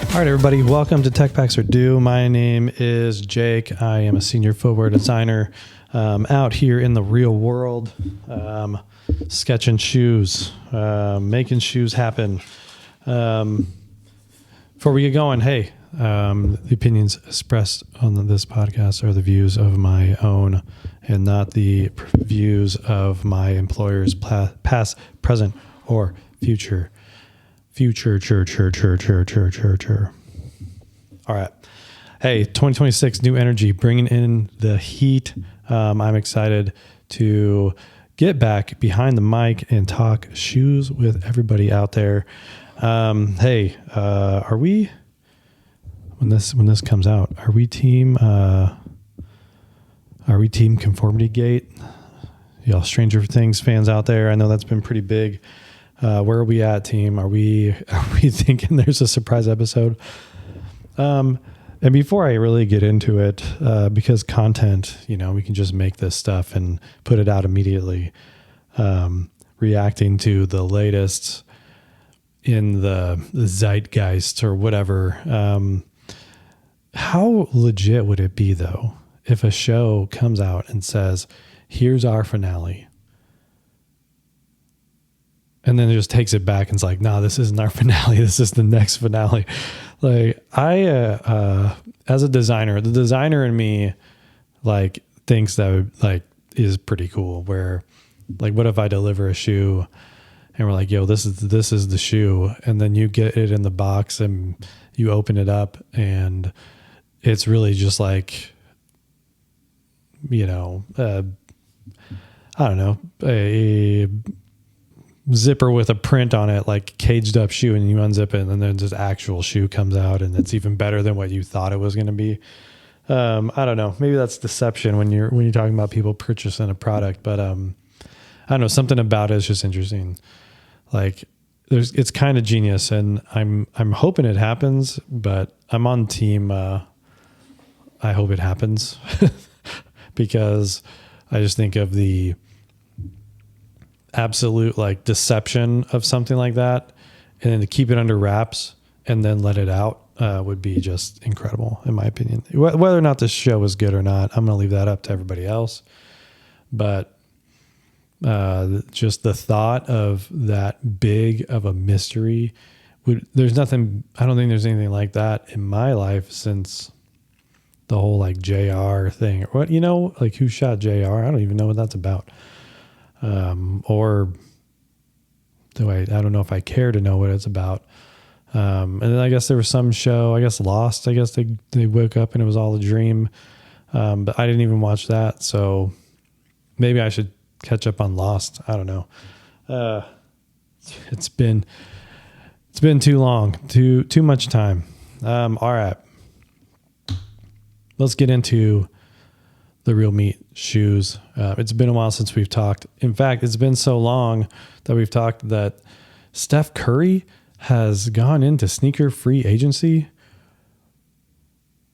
All right, everybody, welcome to Tech Packs Are Due. My name is Jake. I am a senior footwear designer out here in the real world, sketching shoes, making shoes happen. Before we get going, hey, the opinions expressed on this podcast are the views of my own and not the views of my employer's past, present, or future. All right. Hey, 2026, new energy, bringing in the heat. I'm excited to get back behind the mic and talk shoes with everybody out there. Hey, are we, when this comes out, are we team Conformity Gate? Y'all Stranger Things fans out there, I know that's been pretty big. Where are we at, team? Are we thinking there's a surprise episode? And before I really get into it, because content, we can just make this stuff and put it out immediately. Reacting to the latest in the zeitgeist or whatever. How legit would it be, though, if a show comes out and says, here's our finale, and then it just takes it back and it's like, nah, this isn't our finale. This is the next finale. Like as a designer, the designer in me, thinks that is pretty cool. Where, what if I deliver a shoe and we're like, yo, this is the shoe. And then you get it in the box and you open it up and it's really just I don't know, a zipper with a print on it, like caged up shoe, and you unzip it and then this actual shoe comes out and it's even better than what you thought it was going to be. I don't know, maybe that's deception when you're talking about people purchasing a product, but I don't know, something about it is just interesting. It's kind of genius, and I'm hoping it happens, but I'm on team I hope it happens because I just think of the absolute deception of something like that, and then to keep it under wraps and then let it out would be just incredible, in my opinion. Whether or not this show is good or not, I'm going to leave that up to everybody else. But just the thought of that big of a mystery, I don't think there's anything like that in my life since the whole JR thing. What, who shot JR? I don't even know what that's about. Or do I don't know if I care to know what it's about. And then I guess there was some show, Lost, they woke up and it was all a dream. But I didn't even watch that. So maybe I should catch up on Lost. I don't know. It's been too long, too much time. All right, let's get into the real meat, shoes. It's been a while since we've talked. In fact, it's been so long that we've talked that Steph Curry has gone into sneaker free agency.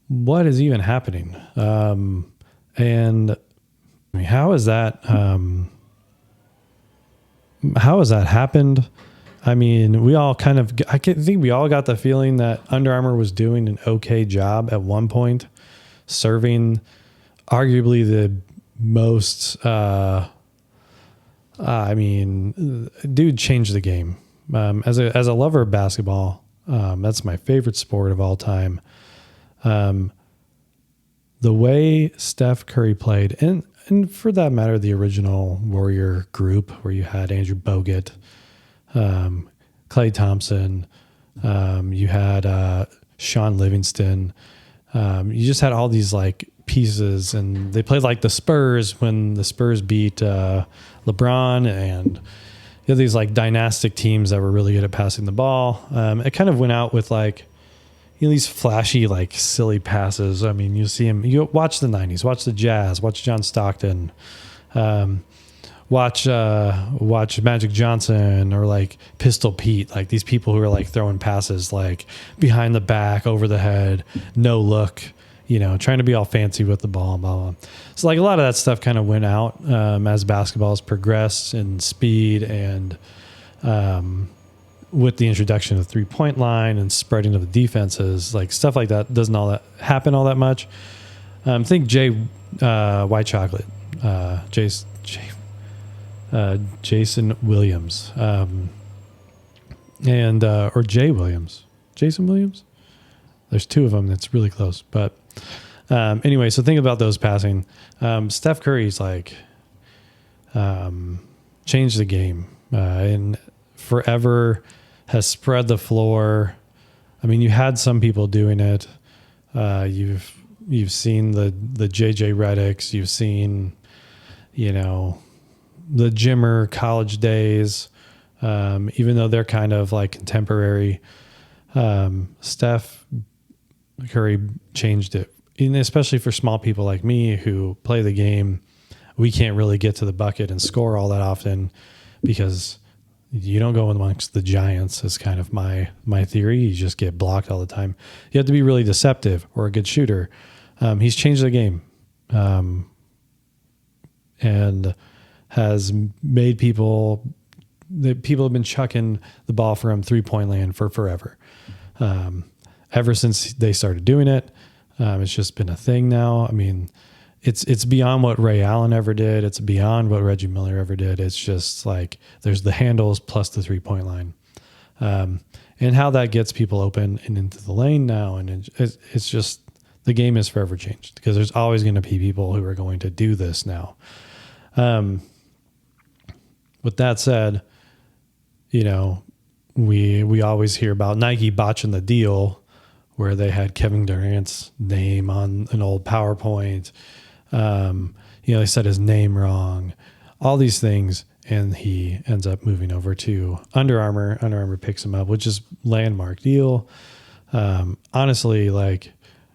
What is even happening? And how has that happened? I mean, I think we all got the feeling that Under Armour was doing an okay job at one point, serving arguably the most, dude changed the game. As a lover of basketball, that's my favorite sport of all time. The way Steph Curry played, and for that matter, the original Warrior group where you had Andrew Bogut, Klay Thompson, you had Sean Livingston. You just had all these pieces, and they played like the Spurs when the Spurs beat LeBron, and you had these dynastic teams that were really good at passing the ball. It kind of went out with these flashy silly passes. I mean, you see him. You watch the 90s, watch the Jazz, watch John Stockton, watch Magic Johnson or Pistol Pete, these people who are throwing passes behind the back, over the head, no look. Trying to be all fancy with the ball, blah, blah. So a lot of that stuff kind of went out as basketball has progressed in speed and with the introduction of the 3-point line and spreading of the defenses, like stuff like that doesn't all that happen all that much. Think White Chocolate, Jason Williams, and or Jay Williams, Jason Williams. There's two of them that's really close, but anyway. So think about those passing. Steph Curry's like changed the game and forever has spread the floor. I mean, you had some people doing it. You've seen the JJ Redicks. You've seen, the Jimmer college days. Even though they're kind of like contemporary, Steph Curry changed it. And especially for small people like me who play the game, we can't really get to the bucket and score all that often because you don't go amongst the giants is kind of my theory. You just get blocked all the time. You have to be really deceptive or a good shooter. He's changed the game and has made people have been chucking the ball from 3-point land for forever. Ever since they started doing it, it's just been a thing now. I mean, it's beyond what Ray Allen ever did. It's beyond what Reggie Miller ever did. It's just like there's the handles plus the 3-point line, and how that gets people open and into the lane now. And it's just the game is forever changed because there's always going to be people who are going to do this now. With that said, we always hear about Nike botching the deal where they had Kevin Durant's name on an old PowerPoint. They said his name wrong, all these things. And he ends up moving over to Under Armour. Under Armour picks him up, which is landmark deal. Honestly, like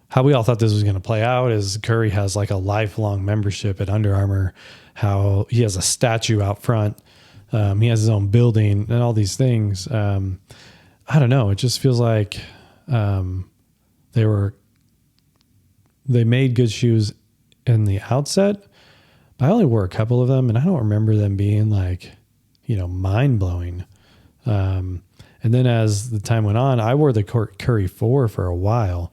how we all thought this was going to play out is Curry has like a lifelong membership at Under Armour, how he has a statue out front. He has his own building and all these things. I don't know. It just feels like they made good shoes in the outset, but I only wore a couple of them and I don't remember them being like, mind blowing. And then as the time went on, I wore the Curry 4 for a while,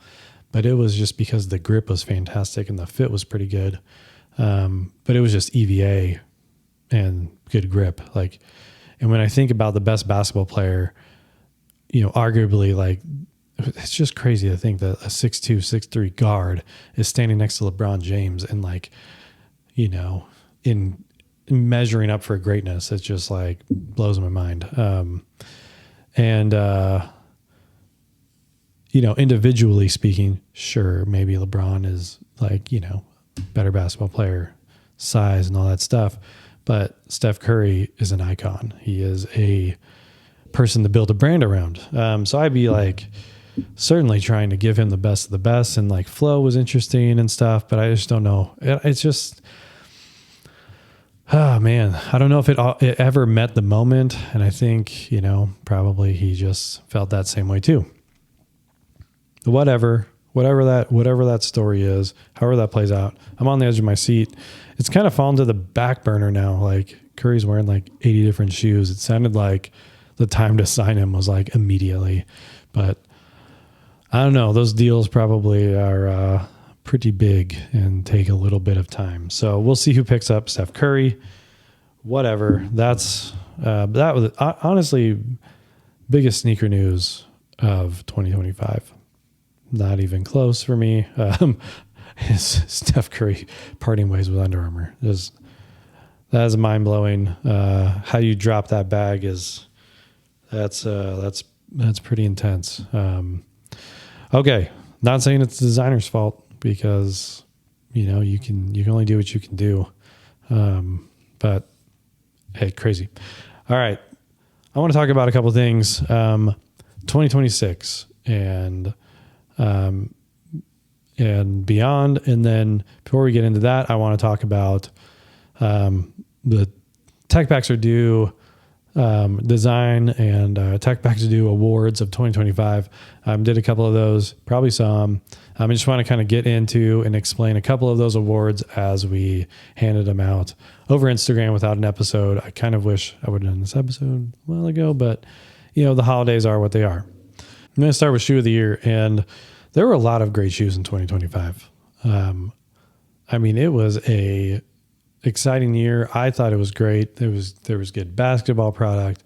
but it was just because the grip was fantastic and the fit was pretty good. But it was just EVA and good grip. And when I think about the best basketball player, arguably, like, it's just crazy to think that a 6'2", 6'3" guard is standing next to LeBron James and in measuring up for greatness. It just like blows my mind. Individually speaking, sure, maybe LeBron is like, better basketball player, size and all that stuff. But Steph Curry is an icon. He is a person to build a brand around. So I'd be like certainly trying to give him the best of the best, and like flow was interesting and stuff, but I just don't know. It's just, oh man, I don't know if it ever met the moment. And I think, probably he just felt that same way too. Whatever that story is, however that plays out, I'm on the edge of my seat. It's kind of fallen to the back burner now. Like Curry's wearing like 80 different shoes. It sounded like the time to sign him was like immediately, but I don't know. Those deals probably are pretty big and take a little bit of time. So we'll see who picks up Steph Curry. Whatever. That was honestly biggest sneaker news of 2025. Not even close for me. Is Steph Curry parting ways with Under Armour. That is mind blowing. How you drop that bag that's pretty intense. Okay, not saying it's the designer's fault because you can only do what you can do. But hey, crazy. All right, I want to talk about a couple things. 2026 and beyond. And then before we get into that, I want to talk about the Tech Packs Are Due design and Tech Packs Are Due awards of 2025. Did a couple of those, probably saw them. I just want to kind of get into and explain a couple of those awards as we handed them out over Instagram without an episode. I kind of wish I would have done this episode a while ago, but the holidays are what they are. I'm going to start with shoe of the year, and there were a lot of great shoes in 2025. It was a exciting year. I thought it was great. There was good basketball product,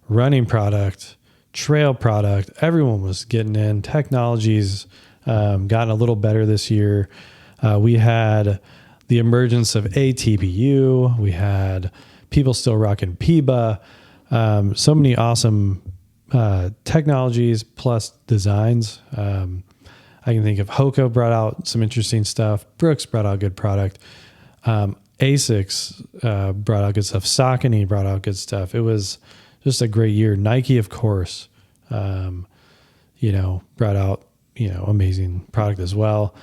running product, trail product. Everyone was getting in. Technology's gotten a little better this year. We had the emergence of ATPU. We had people still rocking PIBA. So many awesome technologies plus designs. I can think of Hoka brought out some interesting stuff. Brooks brought out good product. Asics brought out good stuff. Saucony brought out good stuff. It was just a great year. Nike, of course, brought out, amazing product as well.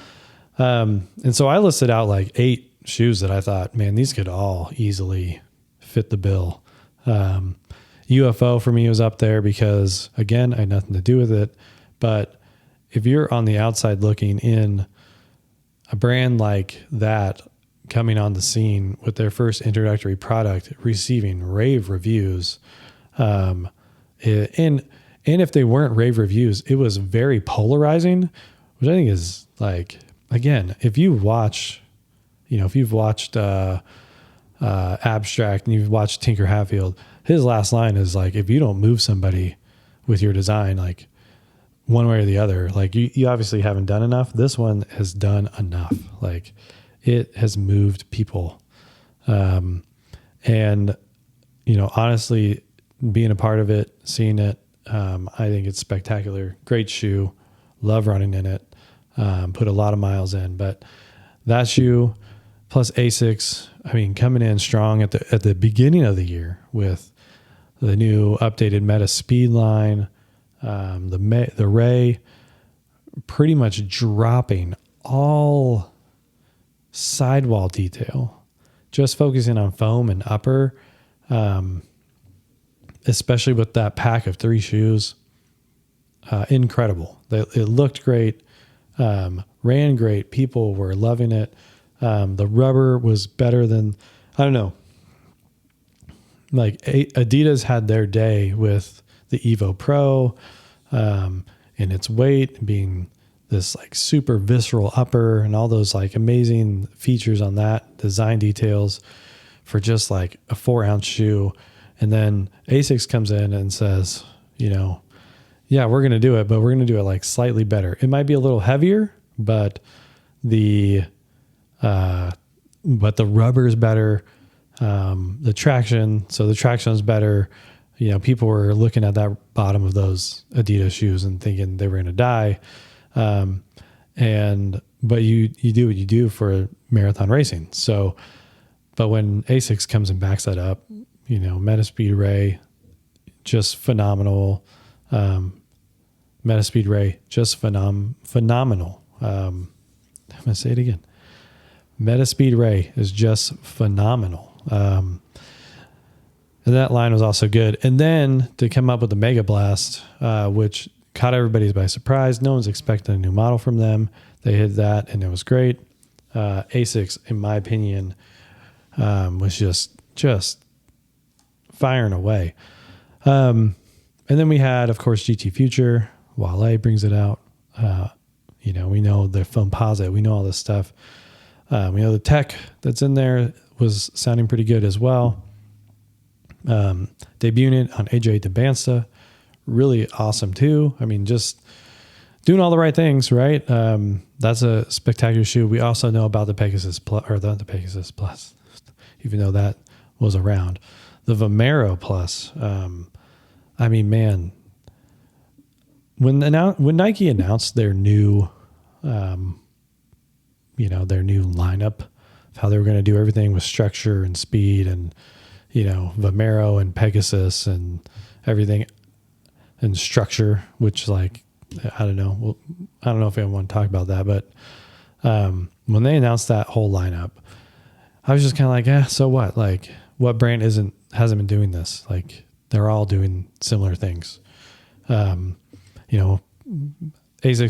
And so I listed out like 8 shoes that I thought, man, these could all easily fit the bill. UFO for me was up there because, again, I had nothing to do with it. But if you're on the outside looking in, a brand like that coming on the scene with their first introductory product, receiving rave reviews, and if they weren't rave reviews, it was very polarizing, which I think is like, again, if you've watched Abstract and you've watched Tinker Hatfield, his last line is like, if you don't move somebody with your design, like one way or the other, like you obviously haven't done enough. This one has done enough. Like it has moved people. Honestly, being a part of it, seeing it, I think it's spectacular. Great shoe. Love running in it. Put a lot of miles in, but that shoe plus Asics, coming in strong at the beginning of the year with the new updated Meta Speed line, the Ray, pretty much dropping all sidewall detail, just focusing on foam and upper, especially with that pack of 3 shoes. Incredible. It looked great, ran great. People were loving it. The rubber was better than, I don't know, like Adidas had their day with the Evo Pro, and its weight being this like super visceral upper and all those like amazing features on that, design details for just like a 4-ounce shoe. And then Asics comes in and says, yeah, we're going to do it, but we're going to do it like slightly better. It might be a little heavier, but the rubber is better. The traction is better. People were looking at that bottom of those Adidas shoes and thinking they were going to die. But you do what you do for marathon racing. So, but when Asics comes and backs that up, Metaspeed Ray, just phenomenal. Metaspeed Ray, just phenomenal. I'm going to say it again. Metaspeed Ray is just phenomenal. And that line was also good. And then to come up with the Mega Blast, which caught everybody by surprise. No one's expecting a new model from them. They hit that and it was great. Asics, in my opinion, was just firing away. And then we had, of course, GT Future. Wale brings it out. We know the Foamposite. We know all this stuff. We know the tech that's in there was sounding pretty good as well. Debuting it on AJ DeBansta, really awesome too. Just doing all the right things, right? That's a spectacular shoe. We also know about the Pegasus Plus, or the Pegasus Plus, even though that was around. The Vomero Plus. Man, when Nike announced their new, their new lineup of how they were going to do everything with structure and speed and, Vomero and Pegasus and everything and structure, which like, I don't know. Well, I don't know if I want to talk about that, but when they announced that whole lineup, I was just kind of like, so what? Like, what brand hasn't been doing this? Like, they're all doing similar things. Asics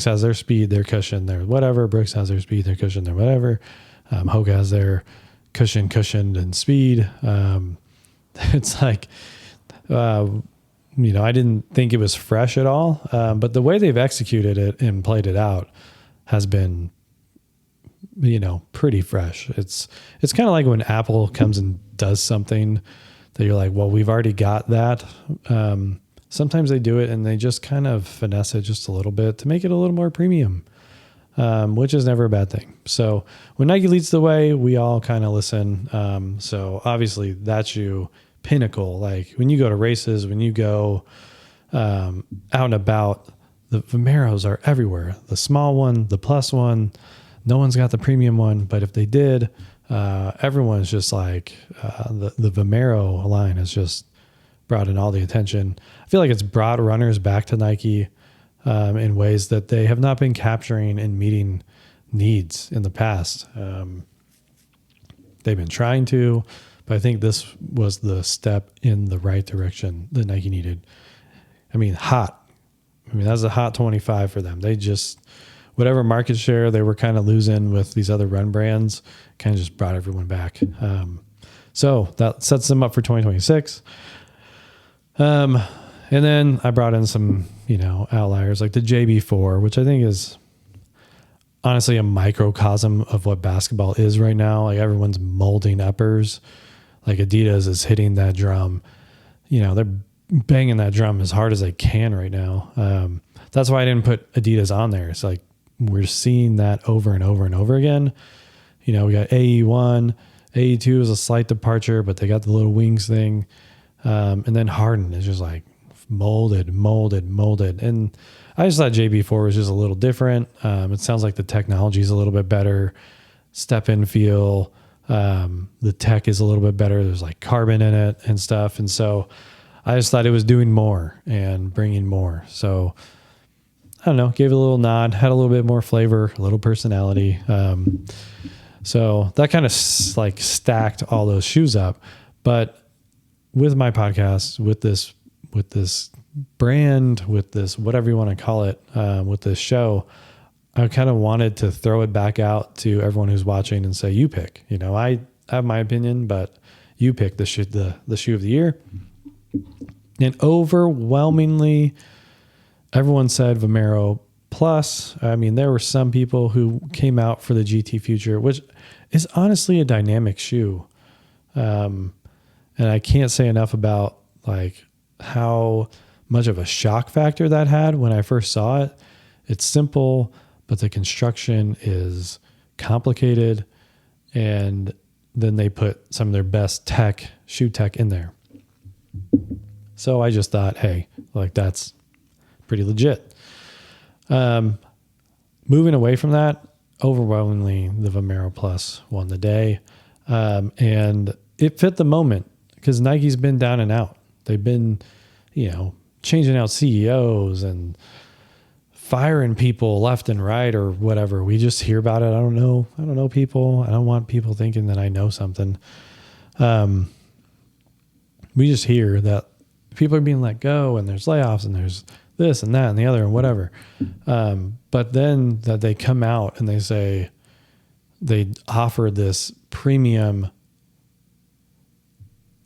has their speed, their cushion, their whatever. Brooks has their speed, their cushion, their whatever. Hoka has their cushioned, and speed. It's like, I didn't think it was fresh at all. But the way they've executed it and played it out has been, pretty fresh. It's kind of like when Apple comes and does something that you're like, well, we've already got that. Sometimes they do it and they just kind of finesse it just a little bit to make it a little more premium, which is never a bad thing. So when Nike leads the way, we all kind of listen. So obviously that's your pinnacle. Like when you go to races, when you go out and about, the Vomeros are everywhere. The small one, the plus one, no one's got the premium one, but if they did, everyone's just like, the Vomero line has just brought in all the attention. I feel like it's brought runners back to Nike in ways that they have not been capturing and meeting needs in the past. They've been trying to, but I think this was the step in the right direction that Nike needed. Hot. That's a hot 25 for them. They just, whatever market share they were kind of losing with these other run brands, kind of just brought everyone back. So that sets them up for 2026. And then I brought in some, outliers like the JB4, which I think is honestly a microcosm of what basketball is right now. Like everyone's molding uppers. Like Adidas is hitting that drum. They're banging that drum as hard as they can right now. That's why I didn't put Adidas on there. It's like we're seeing that over and over and over again. We got AE1, AE2 is a slight departure, but they got the little wings thing. And then Harden is just like molded. And I just thought JB4 was just a little different. It sounds like the technology is a little bit better. Step in feel. The tech is a little bit better. There's like carbon in it and stuff. And so I just thought it was doing more and bringing more. So I don't know, gave it a little nod, had a little bit more flavor, a little personality. So that kind of like stacked all those shoes up. But with my podcast, with this brand, with this, whatever you want to call it, with this show, I kind of wanted to throw it back out to everyone who's watching and say, you pick. I have my opinion, but you pick the shoe of the year. And overwhelmingly, everyone said Vomero Plus. There were some people who came out for the GT Future, which is honestly a dynamic shoe. And I can't say enough about like how much of a shock factor that had when I first saw it. It's simple, but the construction is complicated. And then they put some of their best shoe tech in there. So I just thought, hey, like that's pretty legit. Moving away from that, overwhelmingly the Vomero Plus won the day. And it fit the moment because Nike's been down and out. They've been, changing out CEOs and firing people left and right or whatever. We just hear about it. I don't know people. I don't want people thinking that I know something. We just hear that people are being let go and there's layoffs and there's this and that and the other and whatever. But then that they come out and they say they offer this premium,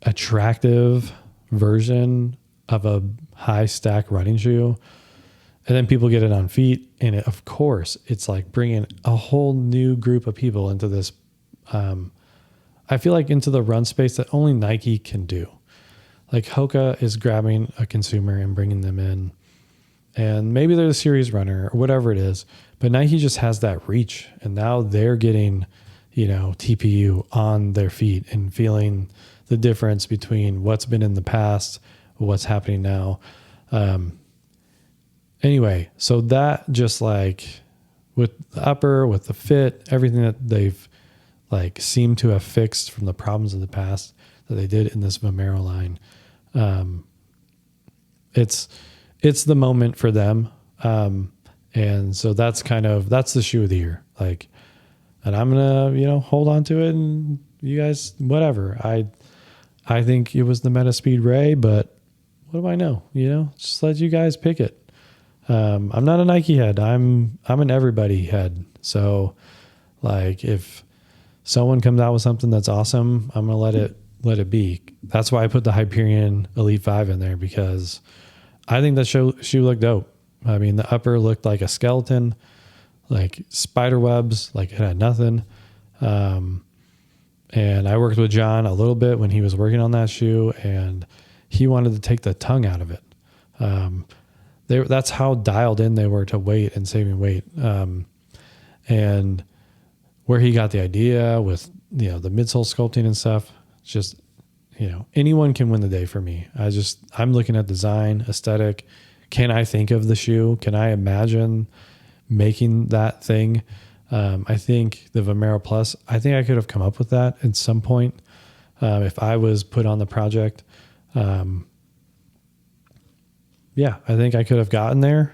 attractive version of a high stack running shoe. And then people get it on feet. And of course, it's like bringing a whole new group of people into this. I feel like into the run space that only Nike can do. Like Hoka is grabbing a consumer and bringing them in. And maybe they're the series runner or whatever it is. But Nike just has that reach. And now they're getting, TPU on their feet and feeling the difference between what's been in the past, what's happening now. Anyway, so that just like with the upper, with the fit, everything that they've like seemed to have fixed from the problems of the past that they did in this Vomero line. It's the moment for them. And so that's the shoe of the year. Like, and I'm going to, hold on to it and you guys, whatever. I think it was the Metaspeed Ray, but what do I know? Just let you guys pick it. I'm not a Nike head. I'm an everybody head. So like if someone comes out with something that's awesome, I'm going to let it be. That's why I put the Hyperion Elite 5 in there because I think that shoe looked dope. I mean, the upper looked like a skeleton, like spider webs, like it had nothing. And I worked with John a little bit when he was working on that shoe, and he wanted to take the tongue out of it. That's how dialed in they were to weight and saving weight. And where he got the idea with, the midsole sculpting and stuff, just, anyone can win the day for me. I'm looking at design, aesthetic. Can I think of the shoe? Can I imagine making that thing? I think the Vomero Plus, I think I could have come up with that at some point if I was put on the project. Yeah, I think I could have gotten there.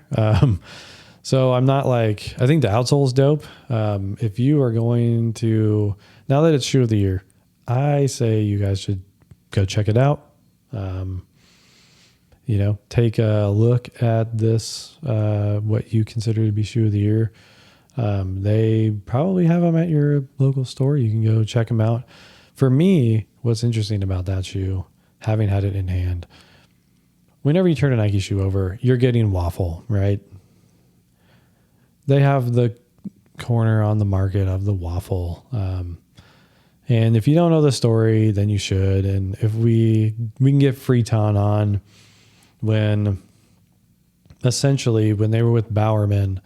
So I'm not like, I think the outsole is dope. If you are going to, now that it's shoe of the year, I say you guys should go check it out. Take a look at this, what you consider to be shoe of the year. They probably have them at your local store. You can go check them out. For me, what's interesting about that shoe, having had it in hand, whenever you turn a Nike shoe over, you're getting waffle, right? They have the corner on the market of the waffle. And if you don't know the story, then you should. And if we can get Freetown on when they were with Bowerman,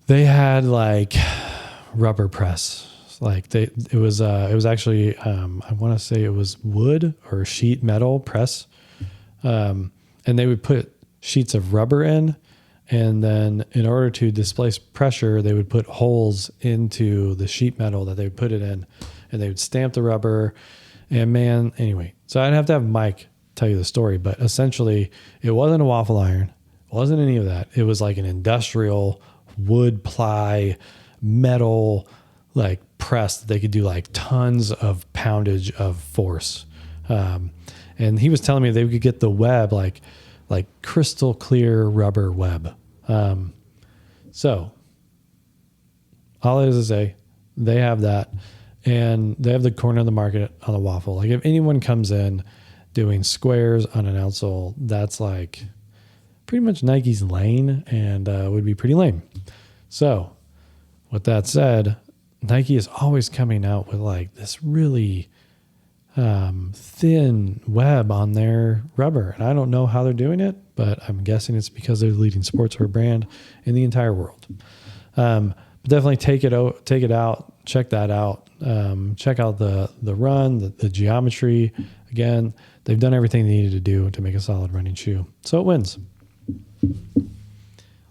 they had like rubber press. Like it was actually, I want to say it was wood or sheet metal press. And they would put sheets of rubber in, and then in order to displace pressure, they would put holes into the sheet metal that they would put it in, and they would stamp the rubber. And anyway, so I'd have to have Mike tell you the story, but essentially it wasn't a waffle iron. It wasn't any of that. It was like an industrial wood ply metal, like press that they could do like tons of poundage of force. And he was telling me they could get the web like crystal clear rubber web. So all it is to say, they have that, and they have the corner of the market on the waffle. Like if anyone comes in doing squares on an outsole, that's like pretty much Nike's lane, and would be pretty lame. So with that said, Nike is always coming out with like this really thin web on their rubber. And I don't know how they're doing it, but I'm guessing it's because they're the leading sportswear brand in the entire world. But definitely take it out, check that out. Check out the run, the geometry. Again, they've done everything they needed to do to make a solid running shoe. So it wins.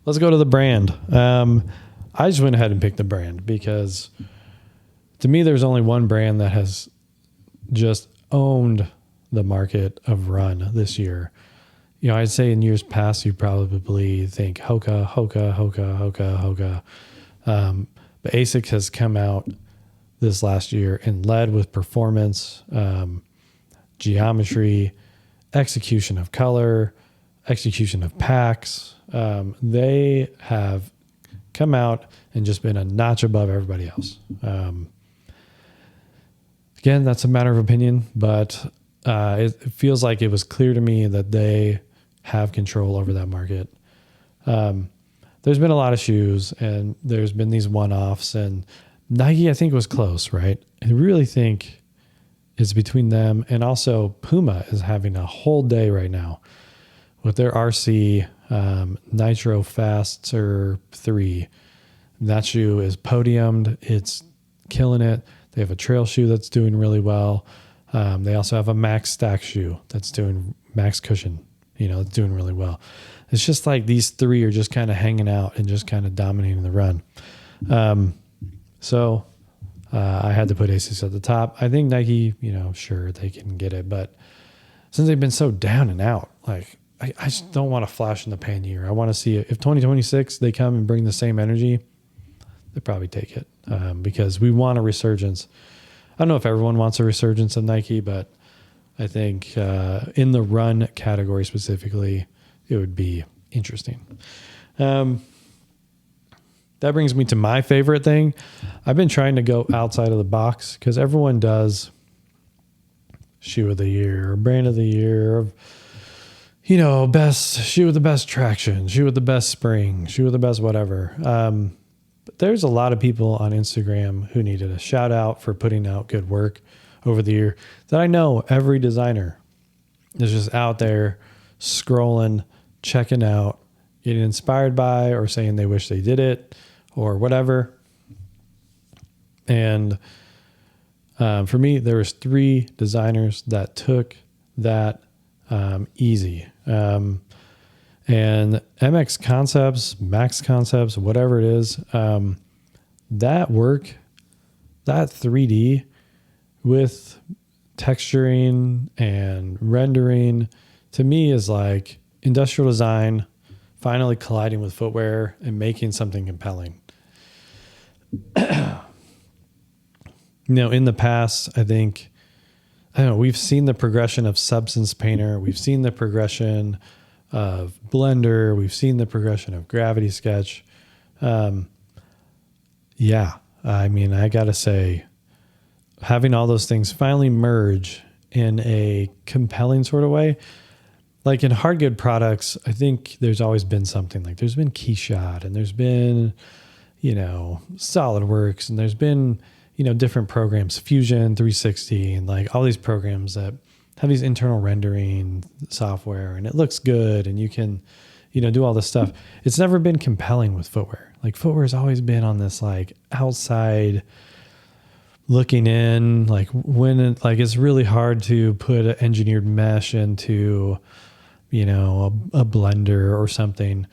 Let's go to the brand. I just went ahead and picked the brand because to me, there's only one brand that has just owned the market of run this year. I'd say in years past, you probably think Hoka. But ASICS has come out this last year and led with performance, geometry, execution of color, execution of packs. They have come out and just been a notch above everybody else. Again, that's a matter of opinion, but it feels like it was clear to me that they have control over that market. There's been a lot of shoes, and there's been these one-offs, and Nike, I think, was close, right? I really think it's between them, and also Puma is having a whole day right now with their RC Nitro Faster 3. That shoe is podiumed. It's killing it. They have a trail shoe that's doing really well. They also have a Max Stack shoe that's doing Max Cushion, it's doing really well. It's just like these three are just kind of hanging out and just kind of dominating the run. So I had to put ASICS at the top. I think Nike, sure, they can get it. But since they've been so down and out, like I just don't want a flash in the pan year. I want to see if 2026 they come and bring the same energy, they probably take it because we want a resurgence. I don't know if everyone wants a resurgence of Nike, but I think in the run category specifically, it would be interesting. That brings me to my favorite thing. I've been trying to go outside of the box because everyone does shoe of the year or brand of the year. best shoe with the best traction, shoe with the best spring, shoe with the best whatever. But there's a lot of people on Instagram who needed a shout out for putting out good work over the year that I know every designer is just out there scrolling, checking out, getting inspired by, or saying they wish they did it or whatever. And for me, there was 3 designers that took that easy. And MX Concepts, Max Concepts, whatever it is, that work, that 3D with texturing and rendering, to me is like industrial design finally colliding with footwear and making something compelling. In the past, I don't know, we've seen the progression of Substance Painter. We've seen the progression of Blender. We've seen the progression of Gravity Sketch. I got to say, having all those things finally merge in a compelling sort of way. Like in hard good products, I think there's always been something. Like there's been Keyshot, and there's been, SolidWorks, and there's been, different programs, Fusion 360, and like all these programs that have these internal rendering software, and it looks good, and you can, do all this stuff. It's never been compelling with footwear. Like footwear has always been on this like outside looking in, like it's really hard to put an engineered mesh into, a blender or something.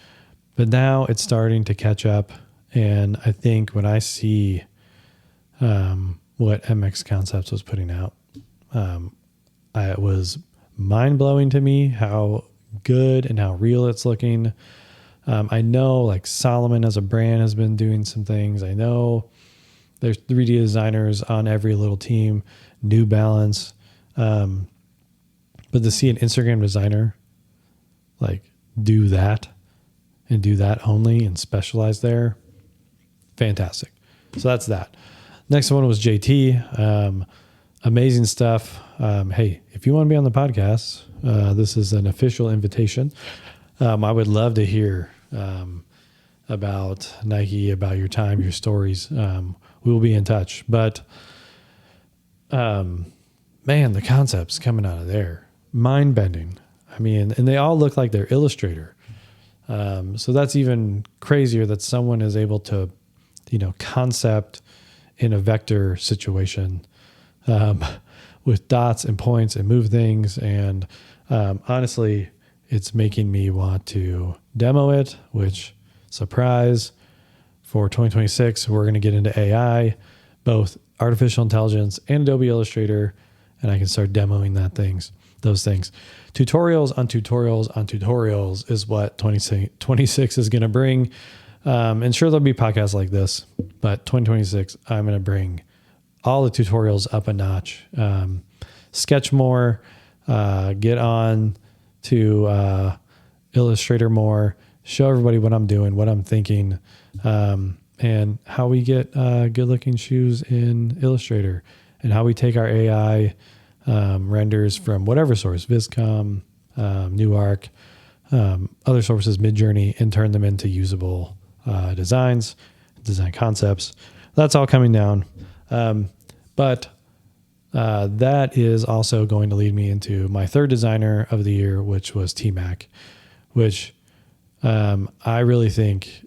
But now it's starting to catch up. And I think when I see what MX Concepts was putting out, it was mind blowing to me how good and how real it's looking. I know like Solomon as a brand has been doing some things. I know there's 3D designers on every little team, New Balance. But to see an Instagram designer like do that and do that only and specialize there, fantastic. So that's that. Next one was JT. Amazing stuff. Hey, if you want to be on the podcast, this is an official invitation. I would love to hear about Nike, about your time, your stories. We will be in touch. But man, the concepts coming out of there, mind bending. And they all look like they're Illustrator. So that's even crazier that someone is able to, concept in a vector situation with dots and points and move things. And honestly, it's making me want to demo it, which, surprise, for 2026, we're going to get into AI, both artificial intelligence and Adobe Illustrator, and I can start demoing those things. Tutorials on tutorials on tutorials is what 2026 is going to bring. And sure, there'll be podcasts like this, but 2026, I'm going to bring all the tutorials up a notch. Sketch more, get on to Illustrator more, show everybody what I'm doing, what I'm thinking, and how we get good looking shoes in Illustrator, and how we take our AI renders from whatever source, Viscom, Newark, other sources, Midjourney, and turn them into usable design concepts. That's all coming down. But that is also going to lead me into my third designer of the year, which was T-Mac, which I really think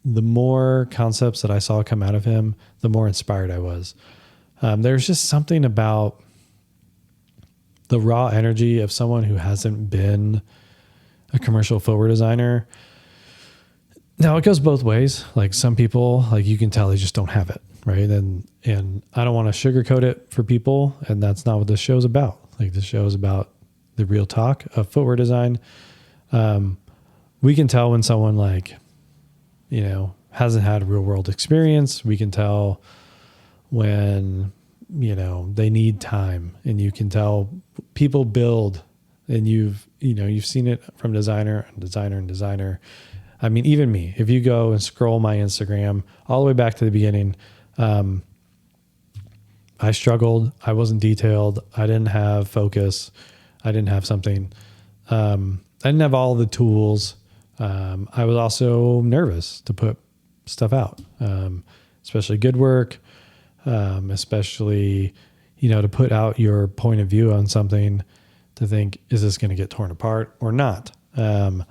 the more concepts that I saw come out of him, the more inspired I was. There's just something about the raw energy of someone who hasn't been a commercial footwear designer. Now it goes both ways. Like some people, like you can tell they just don't have it, right? And I don't want to sugarcoat it for people, and that's not what this show is about. Like this show is about the real talk of footwear design. We can tell when someone hasn't had a real world experience. We can tell when, they need time, and you can tell people build, and you've seen it from designer and designer and designer. Even me, if you go and scroll my Instagram all the way back to the beginning, I struggled. I wasn't detailed. I didn't have focus. I didn't have something. I didn't have all the tools. I was also nervous to put stuff out, especially good work, especially, to put out your point of view on something, to think, is this going to get torn apart or not? But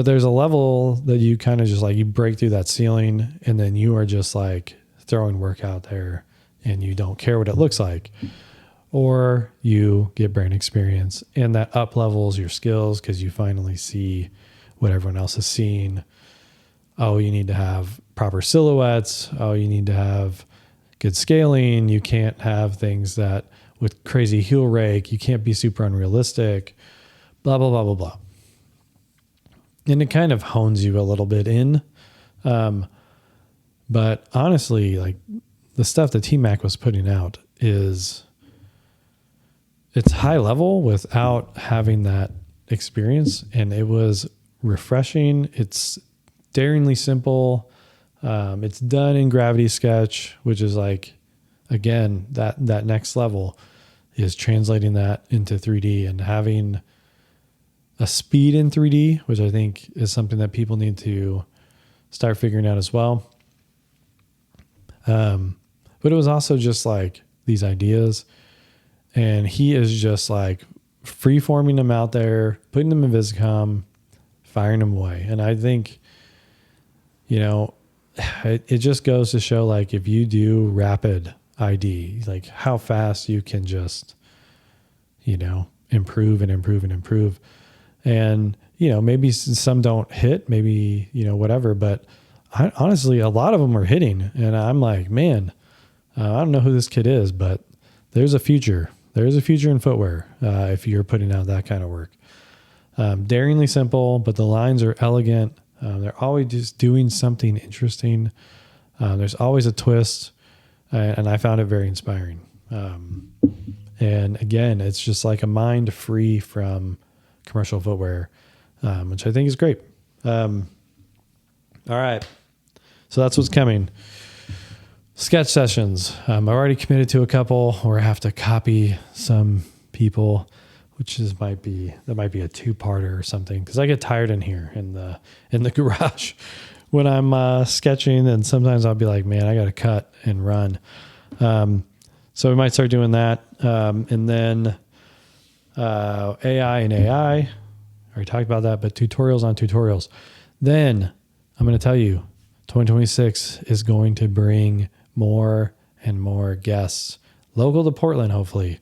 there's a level that you kind of just like, you break through that ceiling, and then you are just like throwing work out there and you don't care what it looks like, or you get brand experience, and that up levels your skills because you finally see what everyone else is seeing. Oh, you need to have proper silhouettes. Oh, you need to have good scaling. You can't have things that with crazy heel rake. You can't be super unrealistic, blah, blah, blah, blah, blah. And it kind of hones you a little bit in. But honestly, like the stuff that T-Mac was putting out it's high level without having that experience. And it was refreshing. It's daringly simple. It's done in Gravity Sketch, which is like, again, that next level is translating that into 3D and having a speed in 3D, which I think is something that people need to start figuring out as well. But it was also just like these ideas, and he is just like free forming them out there, putting them in Viscom, firing them away. And I think, it just goes to show, like, if you do rapid ID, like how fast you can just, improve and improve and improve. And, maybe some don't hit, maybe, whatever, but honestly, a lot of them are hitting. And I'm like, man, I don't know who this kid is, but there's a future. There's a future in footwear if you're putting out that kind of work. Daringly simple, but the lines are elegant. They're always just doing something interesting. There's always a twist, and I found it very inspiring. And again, it's just like a mind free from commercial footwear, which I think is great. All right. So that's what's coming. Sketch sessions. I've already committed to a couple where I have to copy some people, which might be a 2-parter or something, because I get tired in here in the garage when I'm sketching, and sometimes I'll be like, man, I got to cut and run. So we might start doing that, and then AI and AI. I already talked about that, but tutorials on tutorials. Then I'm going to tell you, 2026 is going to bring more and more guests, local to Portland, hopefully.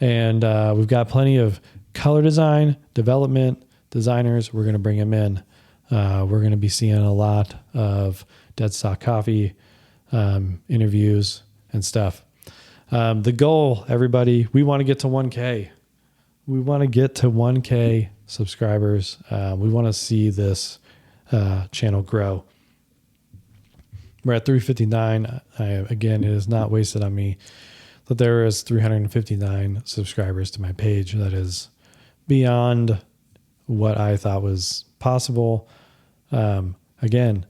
And we've got plenty of color design, development designers. We're going to bring them in. We're going to be seeing a lot of Dead Stock Coffee interviews and stuff. The goal, everybody, we want to get to 1K. We want to get to 1K subscribers. We want to see this channel grow. We're at 359. Again, it is not wasted on me that there is 359 subscribers to my page. That is beyond what I thought was possible. Again,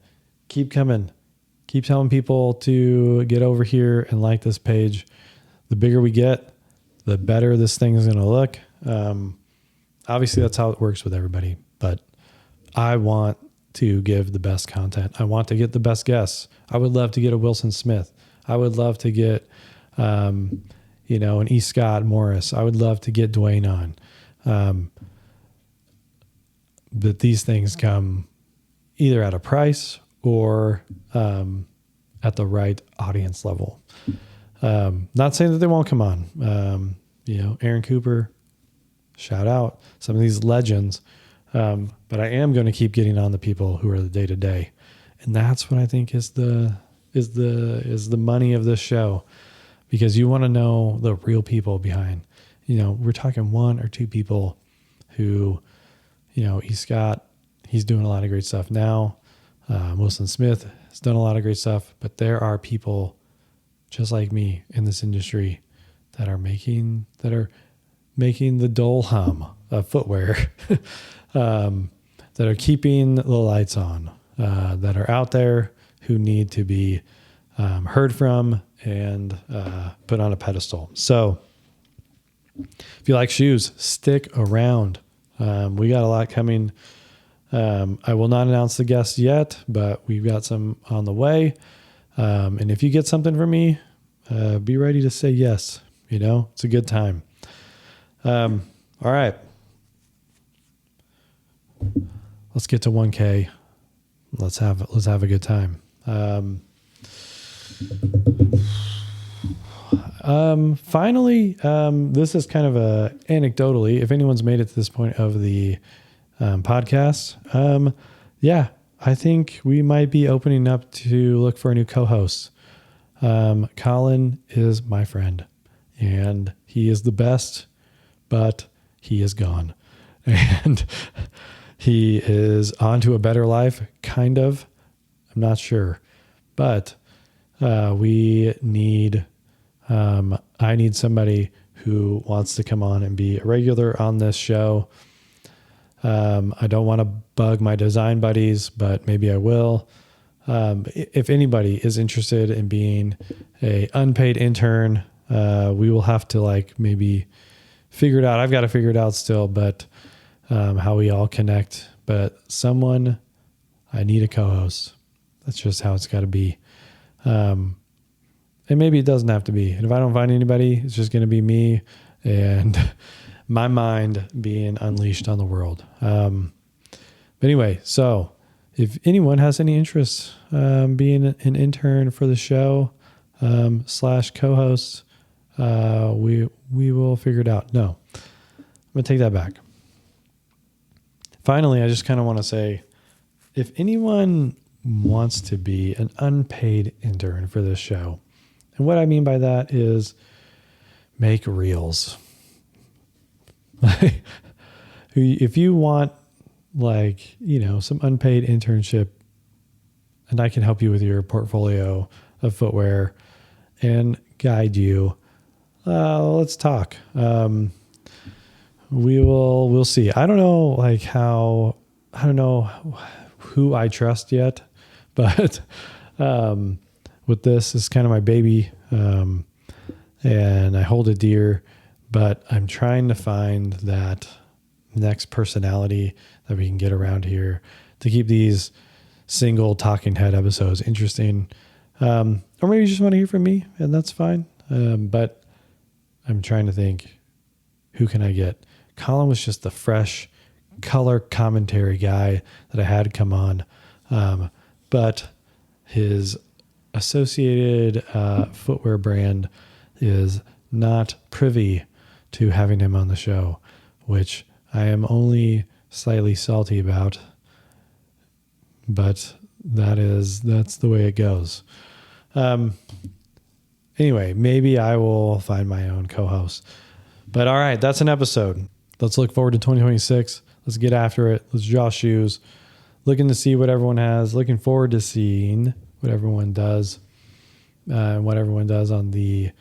keep coming. Keep telling people to get over here and like this page. The bigger we get, the better this thing is going to look. Obviously, that's how it works with everybody. But I want to give the best content. I want to get the best guests. I would love to get a Wilson Smith. I would love to get, an E. Scott Morris. I would love to get Dwayne on. But these things come either at a price or at the right audience level. Not saying that they won't come on. Aaron Cooper, shout out some of these legends. But I am going to keep getting on the people who are the day to day, and that's what I think is the money of this show, because you want to know the real people behind. We're talking 1 or 2 people who, E. Scott, he's doing a lot of great stuff now. Wilson Smith has done a lot of great stuff, but there are people just like me in this industry that are making the dull hum of footwear. That are keeping the lights on, that are out there, who need to be heard from and put on a pedestal. So If you like shoes, stick around. We got a lot coming. I will not announce the guests yet, but we've got some on the way. And if you get something from me, be ready to say yes. It's a good time. All right. Let's get to 1K. Let's have a good time. Finally, this is kind of anecdotally, if anyone's made it to this point of the podcast, I think we might be opening up to look for a new co-host. Colin is my friend, and he is the best, but he is gone. And he is on to a better life, kind of. I'm not sure. But I need somebody who wants to come on and be a regular on this show. I don't want to bug my design buddies, but maybe I will. If anybody is interested in being a unpaid intern, we will have to maybe figure it out. I've got to figure it out still, but how we all connect. But I need a co-host. That's just how it's got to be. And maybe it doesn't have to be. And if I don't find anybody, it's just going to be me and my mind being unleashed on the world. But anyway, so if anyone has any interest being an intern for the show / co-host, we will figure it out. No, I'm going to take that back. Finally, I just kind of want to say, if anyone wants to be an unpaid intern for this show, and what I mean by that is make reels. If you want some unpaid internship, and I can help you with your portfolio of footwear and guide you, let's talk. We'll see. I don't know I don't know who I trust yet, but with this is kind of my baby, and I hold it dear, but I'm trying to find that next personality that we can get around here to keep these single talking head episodes interesting. Or maybe you just want to hear from me, and that's fine. But I'm trying to think, who can I get? Colin was just the fresh color commentary guy that I had come on. But his associated footwear brand is not privy to having him on the show, which I am only slightly salty about. But that's the way it goes. Anyway, maybe I will find my own co-host. But all right, that's an episode. Let's look forward to 2026. Let's get after it. Let's draw shoes. Looking to see what everyone has. Looking forward to seeing what everyone does. And what everyone does on the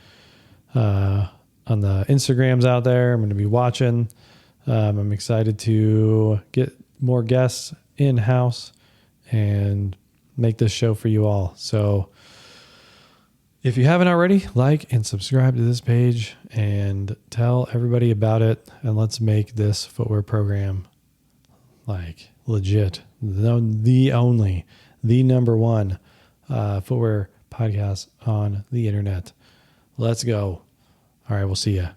Instagrams out there. I'm going to be watching. I'm excited to get more guests in-house and make this show for you all. So if you haven't already, like and subscribe to this page and tell everybody about it. And let's make this footwear program legit. The number one footwear podcast on the internet. Let's go. All right, we'll see ya.